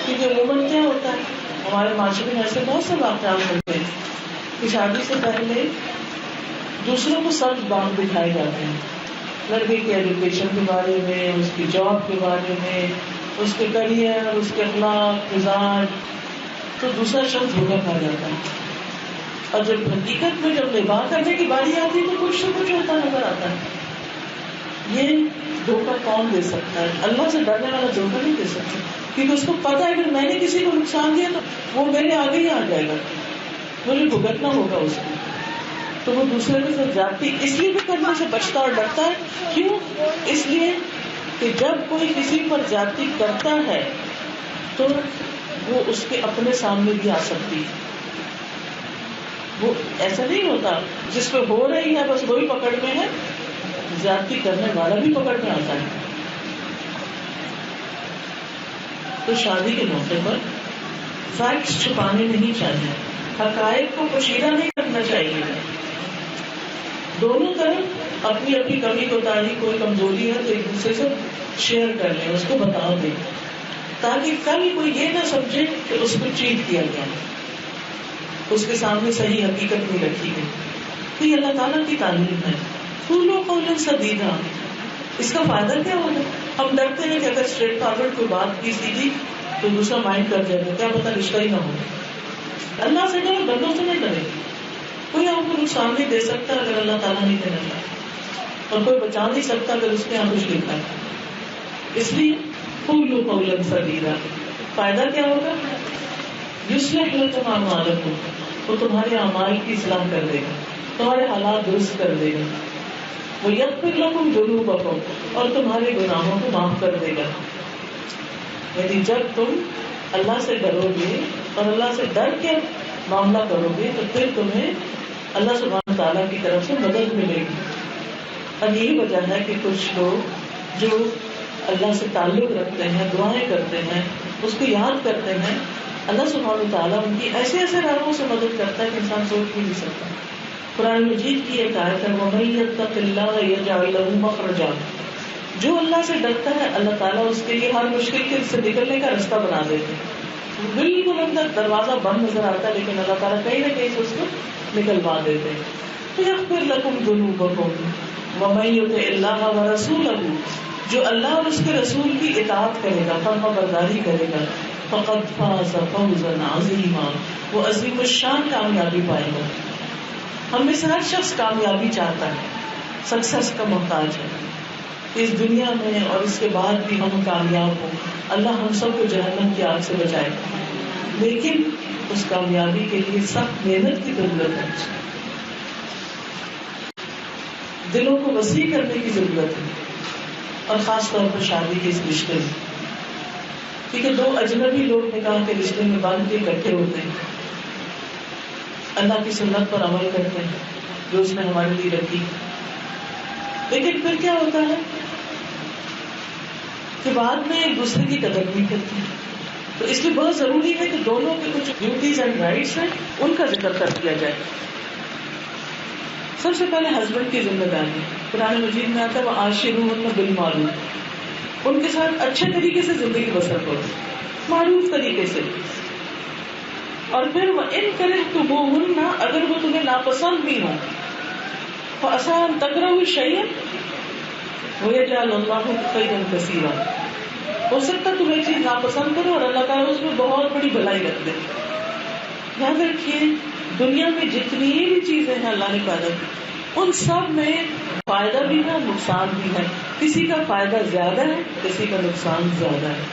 کیونکہ عموماً کیا ہوتا ہے ہمارے معاشرے میں ایسے بہت سے واقعات ہوتے ہیں کہ شادی سے پہلے دوسروں کو سخت بانگ دکھائے جاتے ہیں، لڑکے کی ایجوکیشن کے بارے میں، اس کی جاب کے بارے میں، اس کے کریئر، اس کے اخلاق مزاج، تو دوسرا شخص دھوکا کھا جاتا ہے. اور جب حقیقت میں جب نباہ کرنے کی باری آتی ہے تو کچھ نہ کچھ ہوتا نظر آتا ہے. یہ دھوکا کون دے سکتا ہے؟ اللہ سے ڈرنے والا دھوکا نہیں دے سکتا، کیونکہ اس کو پتا ہے کہ میں نے کسی کو نقصان دیا تو وہ میرے آگے ہی آ جائے گا، مجھے بھگتنا ہوگا اس کو. تو وہ دوسرے کے ساتھ جاتی اس لیے بھی کرنے سے بچتا اور ڈرتا ہے. کیوں؟ اس لیے کہ جب کوئی کسی پر جاتی کرتا ہے تو وہ اس کے اپنے سامنے بھی آ سکتی. وہ ایسا نہیں ہوتا جس پہ ہو رہی ہے بس وہی پکڑ میں ہے، زیادتی کرنے والا بھی پکڑ میں آتا ہے. تو شادی کے موقع پر فیکٹس چھپانے نہیں چاہیے، حقائق کو پوشیدہ نہیں کرنا چاہیے. دونوں طرف اپنی اپنی کمی کوتاہی، کوئی کمزوری ہے تو ایک دوسرے سے شیئر کر لیں، اس کو بتا دیں، تاکہ کل کوئی یہ نہ سمجھے کہ اس کو چیٹ کیا گیا، اس کے سامنے صحیح حقیقت نہیں رکھی گئی. تو یہ اللہ تعالیٰ کی تعلیم ہے. قولوا قولا سدیدا. اس کا فائدہ کیا ہوگا؟ ہم ڈرتے ہیں کہ اگر اسٹریٹ فارورڈ کوئی بات کی سیدھی تو دوسرا مائنڈ کر جائے گا، کیا پتا رشتہ ہی نہ ہو. اللہ سے ڈرو، بندوں سے نہیں ڈرے. کوئی آپ کو نقصان نہیں دے سکتا اگر اللہ تعالیٰ نہیں دینا چاہتا، اور کوئی بچا نہیں سکتا اگر اس کے یہاں کچھ لکھا ہے. اس لیے قولوا قولا سدیدا. فائدہ کیا ہوگا؟ یصلح لکم اعمالکم، وہ تمہارے اعمال کی اصلاح کر دے گا، تمہارے حالات درست کر دے گا. وَيَغْفِرْ لَكُمْ ذُنُوبَكُمْ، اور تمہارے گناہوں کو معاف کر دے گا. یعنی جب تم اللہ سے ڈرو گے اور اللہ سے ڈر کے معاملہ کرو گے تو پھر تمہیں اللہ سبحانہ تعالیٰ کی طرف سے مدد ملے گی. اب یہی وجہ ہے کہ کچھ لوگ جو اللہ سے تعلق رکھتے ہیں، دعائیں کرتے ہیں، اس کو یاد کرتے ہیں، اللہ سبحانہ تعالیٰ ان کی ایسے ایسے راہوں سے مدد کرتا ہے کہ انسان سوچ بھی نہیں سکتا. قرآن مجید کی ایک آیت ہے وَمَن يَتَّقِ اللَّهَ يَجْعَلْ لَهُ مَخْرَجًا، جو اللہ سے ڈرتا ہے اللہ تعالیٰ اس کے لیے ہر مشکل کے سے نکلنے کا رستہ بنا دیتے ہیں. بالکل اندر دروازہ بند نظر آتا ہے لیکن اللہ تعالیٰ کہیں نہ کہیں سے اس کو نکلوا دیتے ہیں. فَيَغْفِرْ لَكُمْ ذُنُوبَكُمْ وَمَن يُطِعِ اللَّهَ وَرَسُولَهُ، جو اللہ اور اس کے رسول کی اطاعت کرے گا، فرما برداری کرے گا، فَقَدْ فَازَ فَوْزًا عَظِيمًا، وہ عظیم الشان کامیابی پائے گا. ہم میں سے ہر شخص کامیابی چاہتا ہے، سکسیس کا محتاج ہے. اس دنیا میں اور اس کے بعد بھی ہم کامیاب ہوں. اللہ ہم سب کو جہنم کی آگ سے بچائے، لیکن اس کامیابی کے لیے سخت محنت کی ضرورت ہے، دلوں کو وسیع کرنے کی ضرورت ہے، اور خاص طور پر شادی کے اس رشتے میں، کیونکہ دو اجنبی لوگ نکاح کے رشتے میں باندھ کے اکٹھے ہوتے ہیں، اللہ کی سنت پر عمل کرتے ہیں جو اس نے ہمارے لیے رکھی. لیکن پھر کیا ہوتا ہے کہ بعد میں ایک دوسرے کی قدر نہیں کرتے، تو اس لیے بہت ضروری ہے کہ دونوں کے کچھ ڈیوٹیز اینڈ رائٹس ہیں، ان کا ذکر کر دیا جائے. سب سے پہلے ہسبینڈ کی ذمہ داری. قرآن مجید میں آتا ہے وَعَاشِرُوهُنَّ بِالْمَعْرُوفِ، ان کے ساتھ اچھے طریقے سے زندگی بسر کرو، معروف طریقے سے. اور پھر وَإِن كَرِهْتُمُوهُنَّ، اگر وہ تمہیں ناپسند بھی ہوں، فَعَسَىٰ أَن تَكْرَهُوا شَيْئًا وَيَجْعَلَ اللَّهُ خَيْرًا كَثِيرًا، ہو سکتا تم ایک چیز ناپسند کرو اور اللہ تعالیٰ اس میں بہت بڑی بھلائی رکھ دے. یاد رکھیے دنیا میں جتنی بھی چیزیں ہیں اللہ نے پیدا کی، ان سب میں فائدہ بھی ہے نقصان بھی ہے. کسی کا فائدہ زیادہ ہے، کسی کا نقصان زیادہ ہے.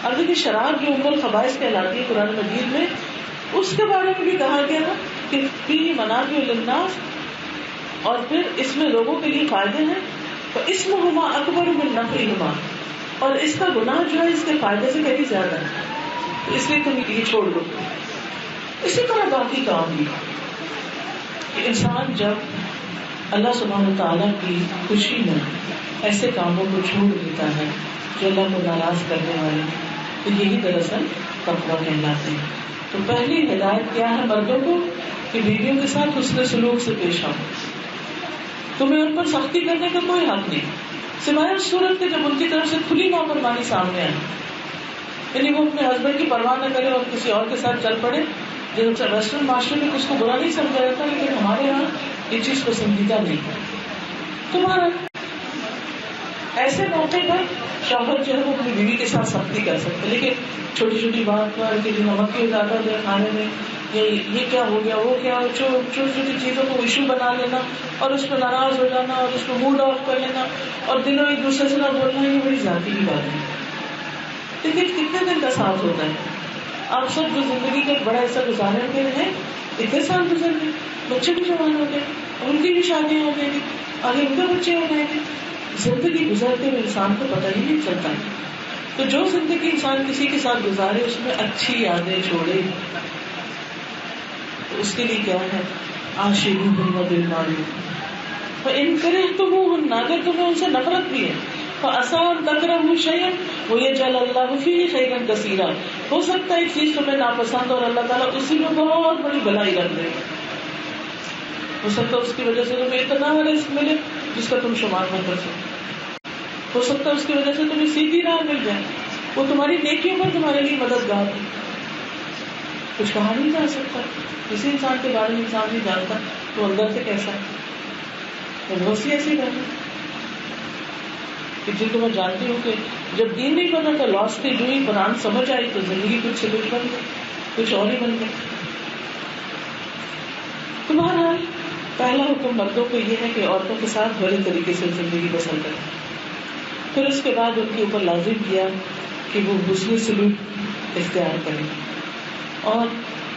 اب دیکھیے شراب جو ام الخبائث کہلاتی ہے قرآن مجید میں، اس کے بارے میں بھی کہا گیا کہ فیہ منافع للناس، اور پھر اس میں لوگوں کے لیے فائدے ہیں. فاسمہما اکبر من نفعہما، اور اس کا گناہ جو ہے اس کے فائدے سے کہیں زیادہ ہے، تو اس لیے تم یہ چھوڑ دو. اسی طرح باقی کام بھی کہ انسان جب اللہ سبحانہ وتعالیٰ کی خوشی میں ایسے کاموں کو چھوڑ دیتا ہے جو اللہ کو ناراض کرنے والے ہیں، تو یہی دراصل تقویٰ کہلاتے ہیں. تو پہلی ہدایت کیا ہے مردوں کو کہ بیویوں کے ساتھ حسن سلوک سے پیش آؤ. تمہیں ان پر سختی کرنے کا کوئی حق نہیں، سوائے اس صورت کے جب ان کی طرف سے کھلی نافرمانی سامنے آئے، یعنی وہ اپنے ہسبینڈ کی پرواہ نہ کرے اور کسی اور کے ساتھ چل پڑے. جیسے ویسٹرن معاشرے میں اس کو برا نہیں سمجھا جاتا، لیکن ہمارے یہاں یہ چیز پسندیدہ نہیں ہے. تمہارا ایسے موقع پر شوہر جو ہے وہ اپنی بیوی کے ساتھ سختی کر سکتے، لیکن چھوٹی چھوٹی بات پر کہ نمک کی زیادہ جو ہے کھانے میں، یہ کیا ہو گیا، وہ کیا، چھوٹی چھوٹی چیزوں کو ایشو بنا لینا اور اس پہ ناراض ہو جانا اور اس کو موڈ آف کر لینا اور دنوں ایک دوسرے سے نہ بولنا، یہ بڑی ذاتی کی بات ہے. لیکن کتنے دن کا ساتھ ہوتا ہے؟ آپ سب جو زندگی کا ایک بڑا حصہ گزارے ہوئے ہیں، اتنے سال گزر گئے، بچے بھی جوان ہو گئے، ان کی بھی شادیاں ہو گئی، آگے ان کے بچے ہو گئے. زندگی گزرتے ہوئے انسان کو پتہ ہی نہیں چلتا. تو جو زندگی انسان کسی کے ساتھ گزارے اس میں اچھی یادیں چھوڑے، تو اس کے لیے کیا ہے عاشروہن بالمعروف. فإن کرہتموہن، اگر تمہیں ان سے نفرت بھی ہے، فعسیٰ ان تکرہوا شیئا ویجعل اللہ فیہ خیرا کثیرا، ہو سکتا ہے ایک چیز تمہیں ناپسند اور اللہ تعالیٰ اسی میں بہت بڑی بھلائی رکھ دے. ہو سکتا ہے اس کی وجہ سے تمہیں اتنا رزق ملے جس کا تم شمار نہ کر سکو. ہو سکتا ہے اس کی وجہ سے تمہیں سیدھی راہ مل جائے، وہ تمہاری نیکیوں پر تمہارے لیے مددگار ہے. کچھ کہا نہیں جا سکتا، کسی انسان کے بارے میں انسان نہیں جانتا تو اندر سے کیسا ہے. بہت سی ایسی بات ہے کہ جن کو میں جانتی ہوں کہ جب دین نہیں پتا تھا لاس تھی، جو ہی قرآن سمجھ آئی تو زندگی کچھ سے کچھ بن گئی، کچھ اور ہی بن گئی. تمہارا پہلا حکم مردوں کو یہ ہے کہ عورتوں کے ساتھ بڑے طریقے سے زندگی بسر کریں. پھر اس کے بعد ان کے اوپر لازم کیا کہ وہ حسن سلوک اختیار کریں اور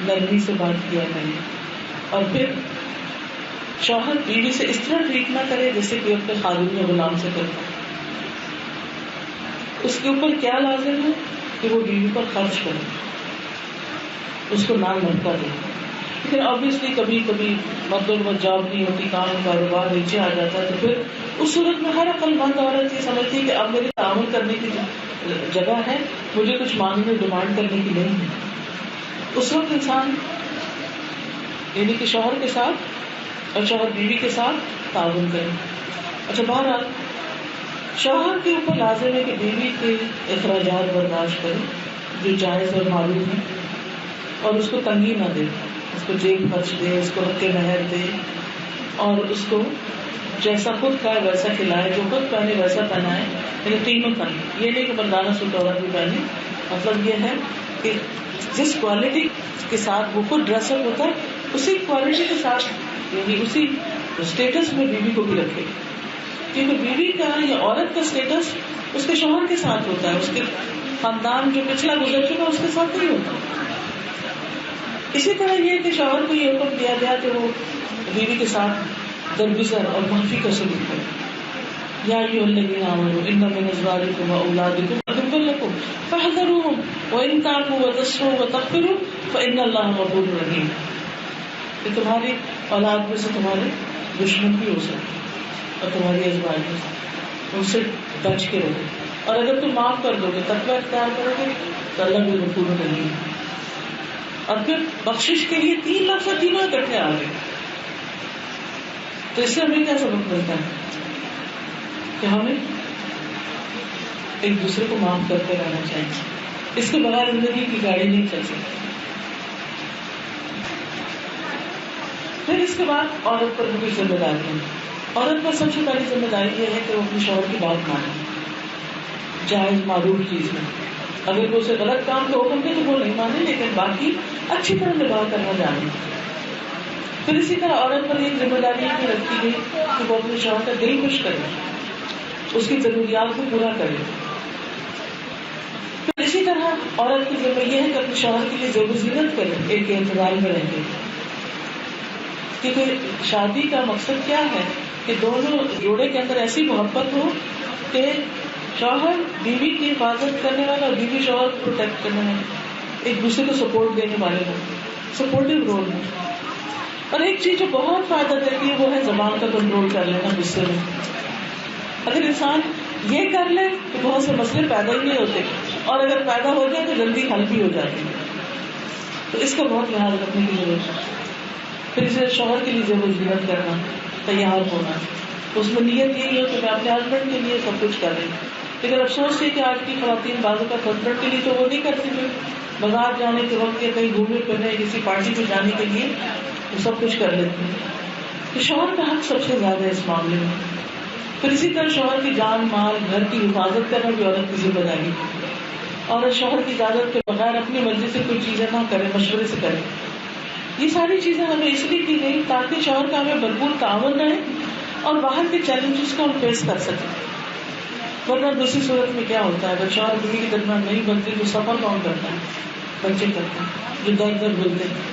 نرمی سے بات کیا کریں. اور پھر شوہر بیوی سے اس طرح ٹریٹ نہ کرے جیسے کہ اپنے خادم یا غلام سے کرتا. اس کے اوپر کیا لازم ہے کہ وہ بیوی پر خرچ کرے، اس کو نام لڑکا دے. لیکن obviously کبھی کبھی مردوں میں جاب نہیں ہوتی، کام کاروبار نیچے آ جاتا ہے، تو پھر اس صورت میں ہر عقل مند عورت یہ سمجھتی ہے کہ اب میری تعامل کرنے کی جگہ ہے، مجھے کچھ مانگنے ڈیمانڈ کرنے کی نہیں ہے. اس وقت انسان یعنی کہ شوہر کے ساتھ اور شوہر بیوی کے ساتھ تعاون کرے. اچھا بہرحال شوہر کے اوپر لازم ہے کہ بیوی کے اخراجات برداشت کرے جو جائز اور معلوم ہے، اور اس کو تنگی نہ دے، اس کو جیب خرچ دے، اس کو حق مہر دے، اور اس کو جیسا خود کھائے ویسا کھلائے، جو خود پہنے ویسا پہنائے. یعنی تینوں پہنے، یہ نہیں کہ مردانہ سوٹ عورت بھی پہنے. مطلب یہ ہے کہ جس کوالٹی کے ساتھ وہ خود ڈریس اپ ہوتا ہے اسی کوالٹی کے ساتھ، یعنی اسی اسٹیٹس میں بیوی کو بھی رکھے. کیونکہ بیوی کا یا عورت کا اسٹیٹس اس کے شوہر کے ساتھ ہوتا ہے، اس کے خاندان جو پچھلا گزر چکا اس کے ساتھ نہیں ہوتا. اسی طرح یہ کہ شوہر کو یہ حکم دیا گیا کہ وہ بیوی کے ساتھ درگزر اور معافی کا سلوک کرے. یا ایھا الذین آمنوا ان من ازواجکم واولادکم عدوا لکم فاحذروہم وان تعفوا وتصفحوا وتغفروا فان اللہ غفور رحیم. کہ تمہاری اولاد میں سے تمہارے دشمن بھی ہو سکتے اور تمہاری ازواج میں سے، ان سے بچ کے رہو. اور اگر تم معاف کر دو گے، تقوی اختیار کرو گے تو اللہ بھی غفور رحیم. اور پھر بخشش کے لیے 3 لفظ تینوں اکٹھے آ گئے. تو اس سے ہمیں کیا سبق ملتا ہے کہ ہمیں ایک دوسرے کو معاف کرتے رہنا چاہیے. اس کے بغیر زندگی کی گاڑی نہیں چل سکتی. پھر اس کے بعد عورت پر بھی ذمہ داری ہے. عورت پر سب سے پہلی ذمہ داری یہ ہے کہ وہ اپنے شوہر کی بات مانے، جائز معروف چیز میں. اگر وہ اسے غلط کام کو حکم دے تو وہ نہیں مانے، لیکن باقی اچھی طرح نباہ کرنا جانے. پھر اسی طرح عورت پر ایک ذمہ داری بھی رکھی گئی کہ وہ اپنے شوہر کا دل خوش کرے، اس کی ضروریات کو پورا کرے. پھر اسی طرح عورت کی ذمہ یہ ہے کہ اپنے شوہر کے لیے زیب و زینت کرے، ایک انتظار میں رہیں گے. کیونکہ شادی کا مقصد کیا ہے کہ دونوں جوڑے کے اندر ایسی محبت ہو کہ شوہر بیوی کی حفاظت کرنے والا اور بیوی شوہر کو پروٹیکٹ کرنے والا، ایک دوسرے کو سپورٹ دینے والے ہوں، سپورٹیو رول میں. اور ایک چیز جو بہت فائدہ دیتی ہے وہ ہے زبان کا کنٹرول کر لینا غصے میں. اگر انسان یہ کر لے تو بہت سے مسئلے پیدا ہی نہیں ہوتے، اور اگر پیدا ہو جائے تو جلدی حل بھی ہو جاتے ہیں. تو اس کا بہت لحاظ رکھنے کی ضرورت ہے. پھر اسے شوہر کے لیے زیب و زینت کرنا، تیار ہونا، اس میں نیت یہی ہو کہ میں اپنے ہسبینڈ کے لیے سب کچھ کر رہی ہوں. لیکن افسوس ہے کہ آج کی خواتین بعض اوقات ہسبینڈ کے لیے تو وہ نہیں کرتی تھی، بازار جانے کے وقت یا کہیں گھومنے پھرنے کسی پارٹی پہ جانے کے لیے وہ سب کچھ کر لیتی ہیں. تو شوہر کا حق سب سے زیادہ ہے اس معاملے میں. پھر اسی طرح شوہر کی جان مال گھر کی حفاظت کرنا بھی عورت کی ذمہ داری ہے. عورت شوہر کی اجازت کے بغیر اپنی مرضی سے کوئی چیزیں نہ کرے، مشورے سے کرے. یہ ساری چیزیں ہمیں اس لیے کی گئی تاکہ شوہر کا ہمیں بھرپور تعاون رہے اور باہر کے چیلنجز کو ہم فیس کر سکیں. ورنہ دوسری صورت میں کیا ہوتا ہے، اگر شوہر بیوی کے درمیان نہیں بنتی تو سفر کون کرتا ہے؟ بچے کرتے ہیں جو در در بولتے ہیں.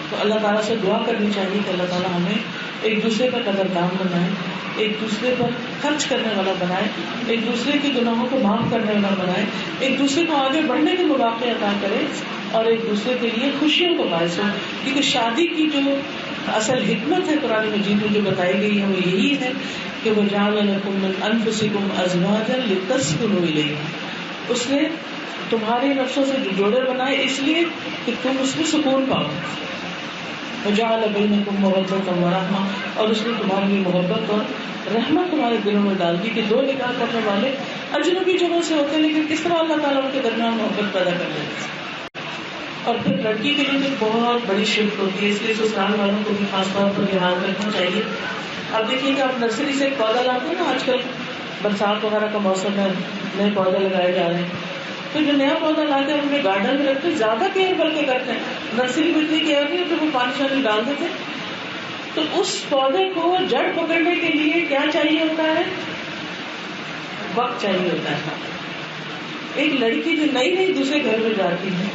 تو اللہ تعالیٰ سے دعا کرنی چاہیے کہ اللہ تعالیٰ ہمیں ایک دوسرے کا قدردان بنائے، ایک دوسرے پر خرچ کرنے والا بنائے، ایک دوسرے کے گناہوں کو معاف کرنے والا بنائے، ایک دوسرے کو آگے بڑھنے کے مواقع عطا کرے اور ایک دوسرے کے لیے خوشیوں کو باعث ہو. کیونکہ شادی کی جو اصل حکمت ہے قرآن مجید میں جو بتائی گئی ہے وہ یہی ہے کہ وَجَعَلَ لَكُم مِّنْ أَنفُسِكُمْ أَزْوَاجًا لِتَسْكُنُوا إِلَيْهَا. اس نے تمہارے نفسوں سے جو جوڑے بنائے اس لیے کہ تم اس میں سکون پاؤ. وَجَعَلَ بَيْنَكُم مَّوَدَّةً وَرَحْمَةً. اور اس نے تمہارے لیے محبت اور رحمت تمہارے دلوں میں ڈال دی کہ دو نکاح کرنے والے اجنبی جگہوں سے ہوتے ہیں لیکن کس طرح اللہ تعالیٰ ان کے درمیان محبت پیدا کر دیتے ہیں. اور پھر لڑکی کے لیے تو بہت بڑی شفٹ ہوتی ہے، اس لیے سسرال والوں کو بھی خاص طور پر دھیان رکھنا چاہیے. آپ دیکھیے کہ آپ نرسری سے ایک پودا لاتے ہیں نا، آج کل برسات وغیرہ کا موسم ہے، نئے پودے لگائے جا رہے ہیں. تو جو نیا پودا لا کے ہم اپنے گارڈن میں رکھتے ہیں زیادہ کیئر بلکہ کرتے ہیں. نرسری میں اتنی کیئر نہیں ہوتی، وہ پانی شانی ڈال دیتے ہیں. تو اس پودے کو جڑ پکڑنے کے لیے کیا چاہیے ہوتا ہے؟ وقت چاہیے ہوتا ہے. ایک لڑکی جو نئی نئی دوسرے گھر میں جاتی ہے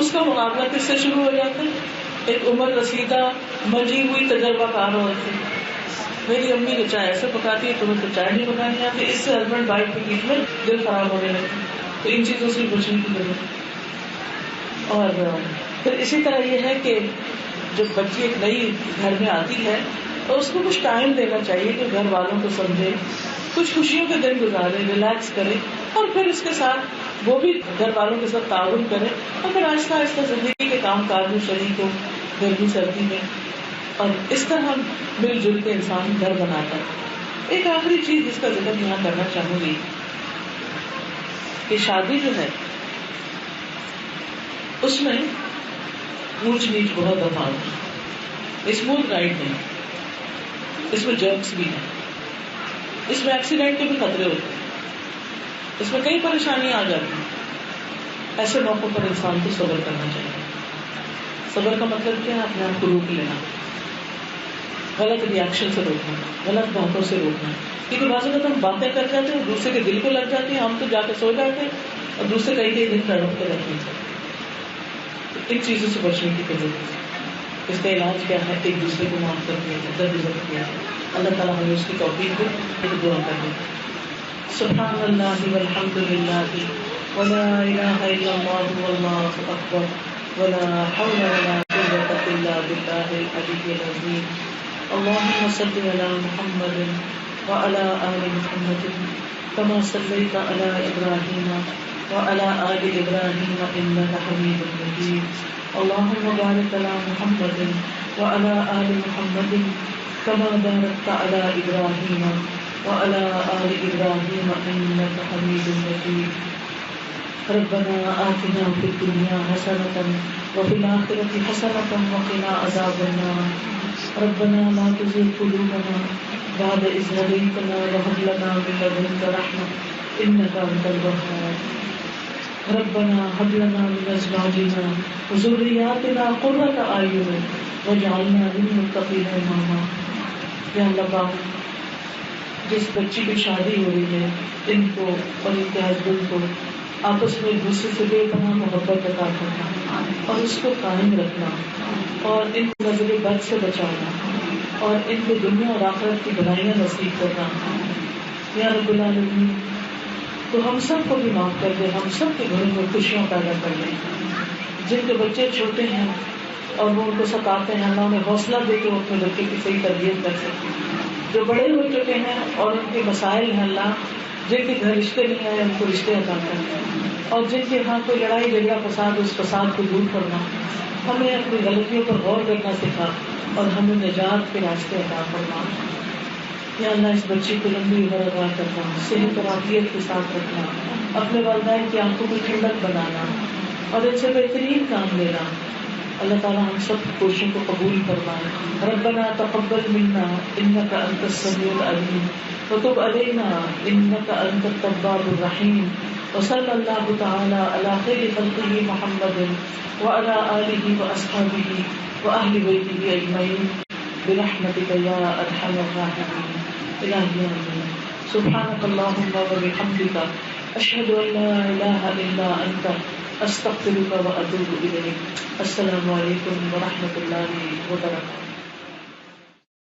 اس کا مقابلہ کس سے شروع ہو جاتا ہے؟ ایک عمر رسیدہ منجی ہوئی تجربہ کار عورت سے. میری امی تو چائے ایسے پکاتی ہے، تمہیں تو چائے نہیں پکانی آتی. اس سے ہسبینڈ وائف کے بیچ میں دل خراب ہونے لگتا ہے. تو ان چیزوں سے بچنے کی ضرورت. اور پھر اسی طرح یہ ہے کہ جب بچی ایک نئی گھر میں آتی ہے تو اس کو کچھ ٹائم دینا چاہیے کہ گھر والوں کو سمجھے، کچھ خوشیوں کے دن گزارے، ریلیکس کرے، اور پھر اس کے ساتھ وہ بھی گھر والوں کے ساتھ تعاون کرے، اور پھر آہستہ آہستہ زندگی کے کام کاج میں شریک ہو، گرمی سردی میں. اور اس طرح ہم مل جل کے انسان گھر بناتا ہے. ایک آخری چیز جس کا ذکر یہاں کرنا چاہوں گی کہ شادی جو ہے اس میں اونچ نیچ بہت دفعہ ہوتی ہے. اسموتھ رائڈ نہیں، اس میں جرکس بھی ہیں، اس میں ایکسیڈنٹ کے بھی خطرے ہوتے ہیں، اس میں کئی پریشانیاں آ جاتی ہیں. ایسے موقعوں پر انسان کو صبر کرنا چاہیے. صبر کا مطلب کیا ہے؟ اپنے آپ کو روک لینا، غلط ریئیکشن سے روکنا، غلط باتوں سے روکنا. کیونکہ بعض اوقات ہم باتیں کر جاتے ہیں دوسرے کے دل کو لگ جاتی ہیں، ہم تو جا کے سو جاتے ہیں اور دوسرے کئی کئی دن تڑپتے رہتے ہیں. ان چیزوں سے بچنے کی ضرورت ہے. اس کا علاج کیا ہے؟ ایک دوسرے کو معاف کر دیا جائے، درگزر کیا جائے. اللہ تعالیٰ ہمیں اس کی توفیق دے. ایک دعا کر دیں. سبحان اللہ والحمد للہ ولا الہ الا اللہ واللہ اکبر ولا حول ولا قوة الا باللہ العلی العظیم. اللهم صل على محمد وعلى آل محمد كما صليت على إبراهيم وعلى آل إبراهيم إنك حميد مجيد اللهم بارك على محمد وعلى آل محمد كما باركت على إبراهيم وعلى آل إبراهيم إنك حميد مجيد ربنا آتنا في الدنيا حسنة وفي الآخرة حسنة وقنا عذاب النار ربنا لا تزغ قلوبنا بعد إذ هديتنا وهب لنا من لدنك رحمة إنك أنت الوهاب ربنا هب لنا من أزواجنا وذرياتنا قرة أعين واجعلنا للمتقين إماما. یا اللہ پاک جس بچی کی شادی ہو رہی ہے ان کو اور ان کے ہسبینڈ کو آپس میں ایک دوسرے سے بے پناہ محبت عطا کرنا اور اس کو قائم رکھنا اور ان کو نظر بد سے بچانا اور ان کو دنیا اور آخرت کی بھلائیاں نصیب کرنا. یا رب العالمین تو ہم سب کو بھی معاف کر دے, ہم سب کے گھروں میں خوشیاں پیدا کر دیں. جن کے بچے چھوٹے ہیں اور وہ ان کو ستاتے ہیں اللہ انہیں حوصلہ دے کے وہ اپنے بچے کی صحیح تربیت کر سکتے ہیں. جو بڑے ہو چکے ہیں اور ان کے مسائل ہیں اللہ جن کے گھر رشتے نہیں آئے ان کو رشتے عطا کرنا اور جن کے ہاں کوئی لڑائی جھگڑا فساد اس فساد کو دور کرنا. ہمیں اپنی غلطیوں پر غور کرنا سکھا اور ہمیں نجات کے راستے عطا فرما. یا اللہ اس بچی کو لمبی عمر عطا کرنا, صحت اور عافیت کے ساتھ رکھنا, اپنے والدین کی آنکھوں میں ٹھنڈک بنانا اور ان سے بہترین کام لینا. اللہ تعالیٰ ہم سب کی کوششوں کو قبول فرمائے. ربنا تقبل منا انك انت السميع العليم وتب علينا انك انت التواب الرحيم وصلى الله تعالى على خير خلقه محمد وعلى آله وأصحابه وأهل بيته أجمعين برحمتك يا أرحم الراحمين. إلهي آمين. سبحانك اللهم وبحمدك أشهد أن لا إله إلا أنت أستغفرك وأتوب إليك. السلام علیکم ورحمۃ اللہ وبرکاتہ.